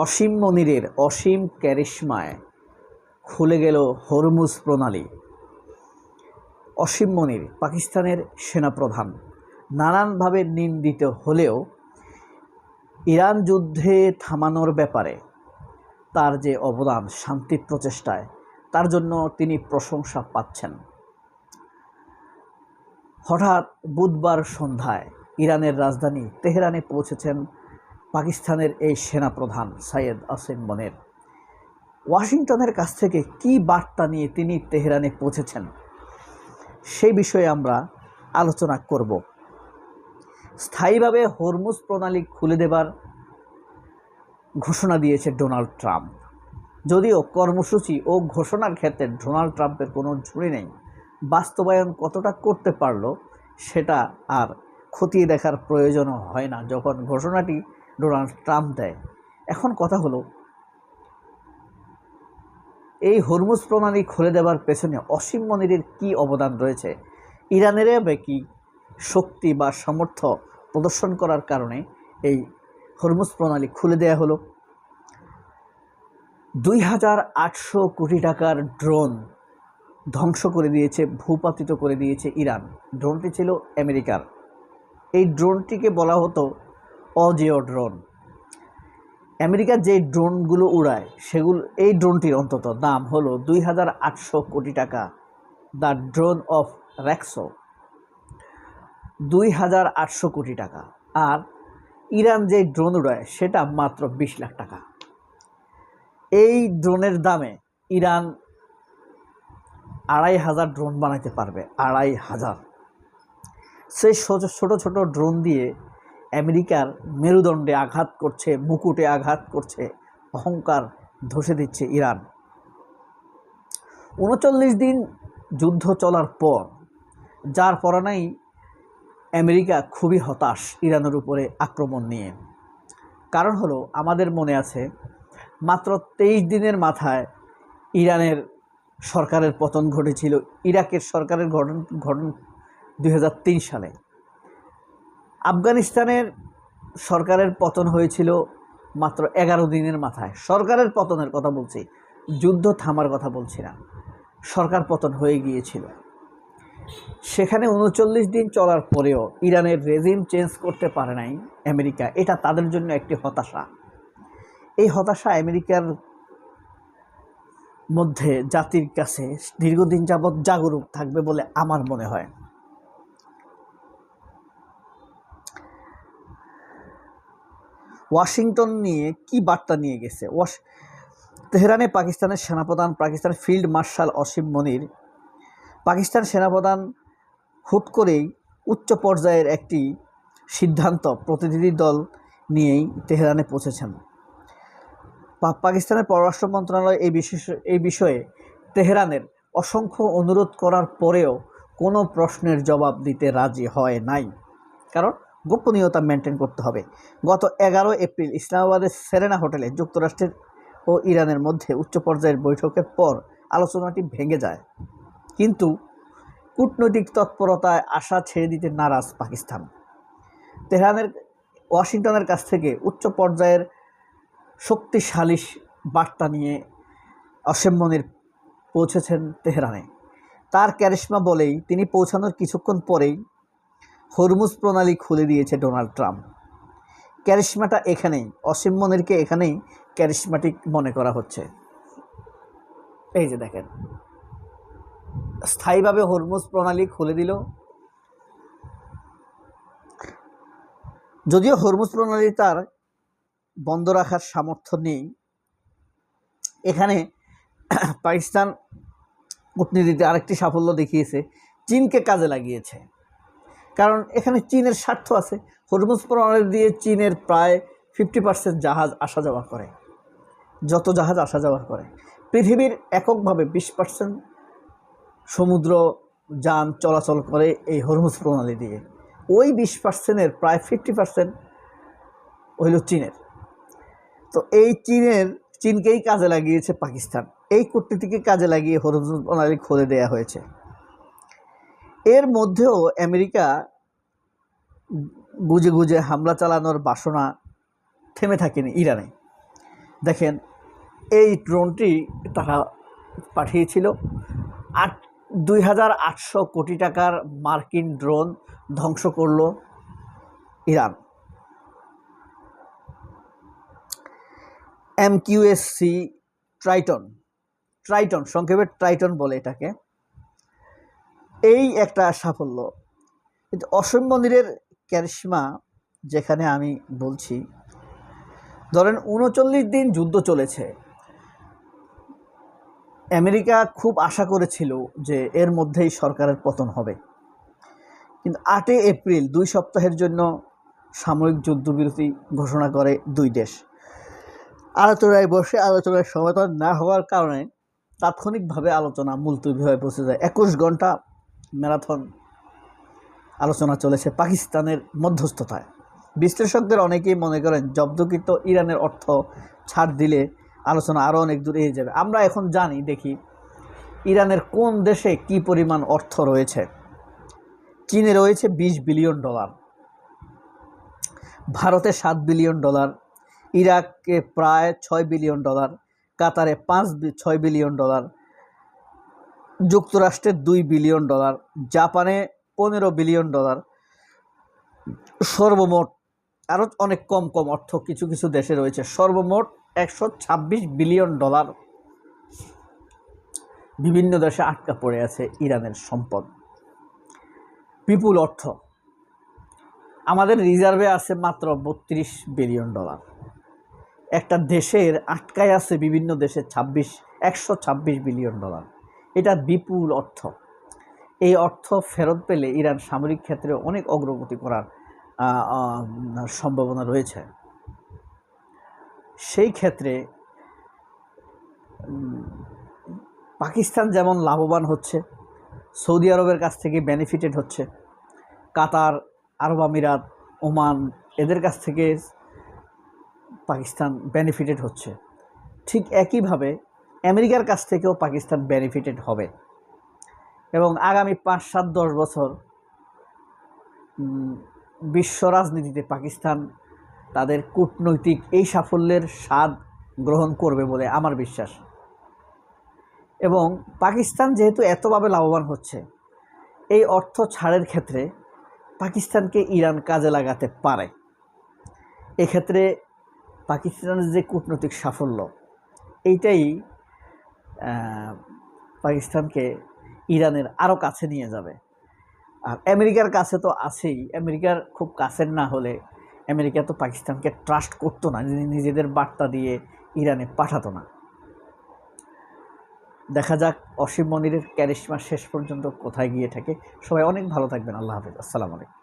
অসীম মনিরের অসীম ক্যারিশমায় খুলে গেল হরমুজ প্রণালী। অসীম মনির পাকিস্তানের সেনাপ্রধান, নানানভাবে নিন্দিত হলেও ইরান যুদ্ধে থামানোর ব্যাপারে তার যে অবদান শান্তি প্রচেষ্টায়, তার জন্য তিনি প্রশংসা পাচ্ছেন। হঠাৎ বুধবার সন্ধ্যায় ইরানের রাজধানী তেহরানে পৌঁছেছেন পাকিস্তানের এই সেনাপ্রধান সৈয়দ অসীম মনির। ওয়াশিংটনের কাছ থেকে কি বার্তা নিয়ে তিনি তেহরানে পৌঁছেছেন সেই বিষয়ে আমরা আলোচনা করব। স্থায়ীভাবে হরমুজ প্রণালী খুলে দেবার ঘোষণা দিয়েছে ডোনাল্ড ট্রাম্প। যদিও কর্মসূচি ও ঘোষণার ক্ষেত্রে ডোনাল্ড ট্রাম্পের কোনো ঝুড়ি নেই, বাস্তবায়ন কতটা করতে পারল সেটা আর খতিয়ে দেখার প্রয়োজনও হয় না যখন ঘোষণাটি ডোনাল্ড ট্রাম্প দেয়। এখন কথা হলো, এই হরমুজ প্রণালী খুলে দেওয়ার পেছনে অসীম মনিরের কী অবদান রয়েছে? ইরানের কি শক্তি বা সামর্থ্য প্রদর্শন করার কারণে এই হরমুজ প্রণালী খুলে দেওয়া হলো? 2800 কোটি টাকার ড্রোন ধ্বংস করে দিয়েছে, ভূপাতিত করে দিয়েছে ইরান। ড্রোনটি ছিল আমেরিকার। এই ড্রোনটিকে বলা হতো অজেয় ড্রোন। আমেরিকা যে ড্রোনগুলো উড়ায় এই ড্রোনটির অন্তত দাম হলো 2800 কোটি টাকা। দ্য ড্রোন অফ র্যাক্সো 2800 কোটি টাকা। আর ইরান যে ড্রোন উড়ায় সেটা মাত্র 20 লাখ টাকা। এই ড্রোনের দামে ইরান 2500 ড্রোন বানাইতে পারবে। 2500 সেই ছোট ছোট ড্রোন দিয়ে আমেরিকার মেরুদণ্ডে আঘাত করছে, মুকুটে আঘাত করছে, অহংকার ধসে দিচ্ছে ইরান। 39 দিন যুদ্ধ চলার পর যার পরনাই আমেরিকা খুবই হতাশ ইরানের উপরে আক্রমণ নিয়ে। কারণ হলো, আমাদের মনে আছে মাত্র 23 দিনের মাথায় ইরানের সরকারের পতন ঘটেছিল। ইরাকের সরকারের গঠন 2003 সালে। আফগানিস্তানের সরকারের পতন হয়েছিল মাত্র 11 দিনের মাথায়। সরকারের পতনের কথা বলছি, যুদ্ধ থামার কথা বলছি না। সরকার পতন হয়ে গিয়েছিল। সেখানে 39 দিন চলার পরেও ইরানের রেজিম চেঞ্জ করতে পারে নাই আমেরিকা। এটা তাদের জন্য একটি হতাশা। এই হতাশা আমেরিকার মধ্যে জাতির কাছে দীর্ঘদিন যাবৎ জাগরুক থাকবে বলে আমার মনে হয়। ওয়াশিংটন নিয়ে কি বার্তা নিয়ে গেছে? তেহরানে পাকিস্তানের সেনাপ্রধান, পাকিস্তানের ফিল্ড মার্শাল অসীম মনির, পাকিস্তান সেনাপ্রধান হুট করেই উচ্চ পর্যায়ের একটি সিদ্ধান্ত প্রতিনিধি দল নিয়েই তেহরানে পৌঁছেছেন। পাকিস্তানের পররাষ্ট্র মন্ত্রণালয় এই বিষয়ে তেহরানের অসংখ্য অনুরোধ করার পরেও কোনো প্রশ্নের জবাব দিতে রাজি হয় নাই, কারণ গোপনীয়তা মেনটেন করতে হবে। গত 11 এপ্রিল ইসলামাবাদের সেরেনা হোটেলে যুক্তরাষ্ট্রের ও ইরানের মধ্যে উচ্চ পর্যায়ের বৈঠকের পর আলোচনাটি ভেঙে যায়। কিন্তু কূটনৈতিক তৎপরতায় আশা ছেড়ে দিতে নারাজ পাকিস্তান। ওয়াশিংটনের কাছ থেকে উচ্চ পর্যায়ের শক্তিশালী বার্তা নিয়ে অসীম মনির পৌঁছেছেন তেহরানে। তার ক্যারিশমা বলেই তিনি পৌঁছানোর কিছুক্ষণ পরেই হরমুজ প্রণালী খুলে দিয়েছে ডোনাল্ড ট্রাম্প। ক্যারিশমাটা এখানেই, অসীম মনিরকে এখানেই ক্যারিশমাটিক মনে করা হচ্ছে। এই যে দেখেন, স্থায়ীভাবে হরমুজ প্রণালী খুলে দিল। যদিও হরমুজ প্রণালী তার বন্ধ রাখার সামর্থ্য নেই, এখানে পাকিস্তান কূটনীতিতে আরেকটি সাফল্য দেখিয়েছে, চীনকে কাজে লাগিয়েছে। কারণ এখানে চীনের স্বার্থ আছে। হরমুজ প্রণালী দিয়ে চীনের প্রায় 50% জাহাজ আসা যাওয়া করে। যত জাহাজ আসা যাওয়া করে, পৃথিবীর এককভাবে 20% সমুদ্র যান চলাচল করে এই হরমুজ প্রণালী দিয়ে। ওই 20%-এর প্রায় 50% হইল চীনের। তো এই চীনকেই কাজে লাগিয়েছে পাকিস্তান। এই কূটনীতিকে কাজে লাগিয়ে হরমুজ প্রণালী খুলে দেওয়া হয়েছে। এর মধ্যেও আমেরিকা গুজে গুজে হামলা চালানোর বাসনা থেমে থাকেনি ইরানে। দেখেন, এই ড্রোনটি তারা পাঠিয়েছিল 2,800 কোটি টাকার মার্কিন ড্রোন ধ্বংস করলো ইরান। MQSC ট্রাইটন সংক্ষেপে ট্রাইটন বলে এটাকে। এই একটা সাফল্য। কিন্তু অসীম মন্দিরের ক্যারিশমা যেখানে আমি বলছি, ধরেন 39 দিন যুদ্ধ চলেছে। আমেরিকা খুব আশা করেছিল যে এর মধ্যেই সরকারের পতন হবে, কিন্তু 8 এপ্রিল 2 সপ্তাহের জন্য সামরিক যুদ্ধবিরতি ঘোষণা করে দুই দেশ। আলোচনায় বসে আলোচনার সমাধান না হওয়ার কারণে তাৎক্ষণিকভাবে আলোচনা মুলতবি হয়ে বসে যায়। 21 ঘন্টা ম্যারাথন আলোচনা চলেছে পাকিস্তানের মধ্যস্থতায়। বিশ্লেষকদের অনেকেই মনে করেন জব্দকৃত ইরানের অর্থ ছাড় দিলে আলোচনা আরও অনেক দূর এগিয়ে যাবে। আমরা এখন জানি, দেখি ইরানের কোন দেশে কি পরিমাণ অর্থ রয়েছে। চীনে রয়েছে $20 বিলিয়ন, ভারতে $7 বিলিয়ন, ইরাকে প্রায় $6 বিলিয়ন, কাতারে $6 বিলিয়ন, যুক্তরাষ্ট্রে $2 বিলিয়ন, জাপানে $15 বিলিয়ন, সর্বমোট আরও অনেক কম অর্থ কিছু কিছু দেশে রয়েছে। সর্বমোট $126 বিলিয়ন বিভিন্ন দেশে আটকা পড়ে আছে ইরানের সম্পদ, বিপুল অর্থ। আমাদের রিজার্ভে আছে মাত্র $32 বিলিয়ন। একটা দেশের আটকায় আছে বিভিন্ন দেশে $126 বিলিয়ন। এটা বিপুল অর্থ। এই অর্থ ফেরত পেলে ইরান সামরিক ক্ষেত্রে অনেক অগ্রগতি করার সম্ভাবনা রয়েছে। সেই ক্ষেত্রে পাকিস্তান যেমন লাভবান হচ্ছে, সৌদি আরবের কাছ থেকে বেনিফিটেড হচ্ছে, কাতার, আরব আমিরাত, ওমান, এদের কাছ থেকে পাকিস্তান বেনিফিটেড হচ্ছে। ঠিক একইভাবে আমেরিকার কাছ থেকেও পাকিস্তান বেনিফিটেড হবে এবং আগামী 5-7-10 বছর বিশ্ব রাজনীতিতে পাকিস্তান তাদের কূটনৈতিক এই সাফল্যের স্বাদ গ্রহণ করবে বলে আমার বিশ্বাস। এবং পাকিস্তান যেহেতু এতভাবে লাভবান হচ্ছে, এই অর্থ ছাড়ের ক্ষেত্রে পাকিস্তানকে ইরান কাজে লাগাতে পারে। এক্ষেত্রে পাকিস্তানের যে কূটনৈতিক সাফল্য, এইটাই পাকিস্তানকে ইরানের আরও কাছে নিয়ে যাবে। আর আমেরিকার কাছে তো আছেই। আমেরিকার খুব কাছের না হলে আমেরিকা তো পাকিস্তানকে ট্রাস্ট করতো না, নিজেদের বার্তা দিয়ে ইরানে পাঠাতো না। দেখা যাক অসীম মনিরের ক্যারিশমা শেষ পর্যন্ত কোথায় গিয়ে থাকে। সবাই অনেক ভালো থাকবেন। আল্লাহ হাফেজ। আসসালামু আলাইকুম।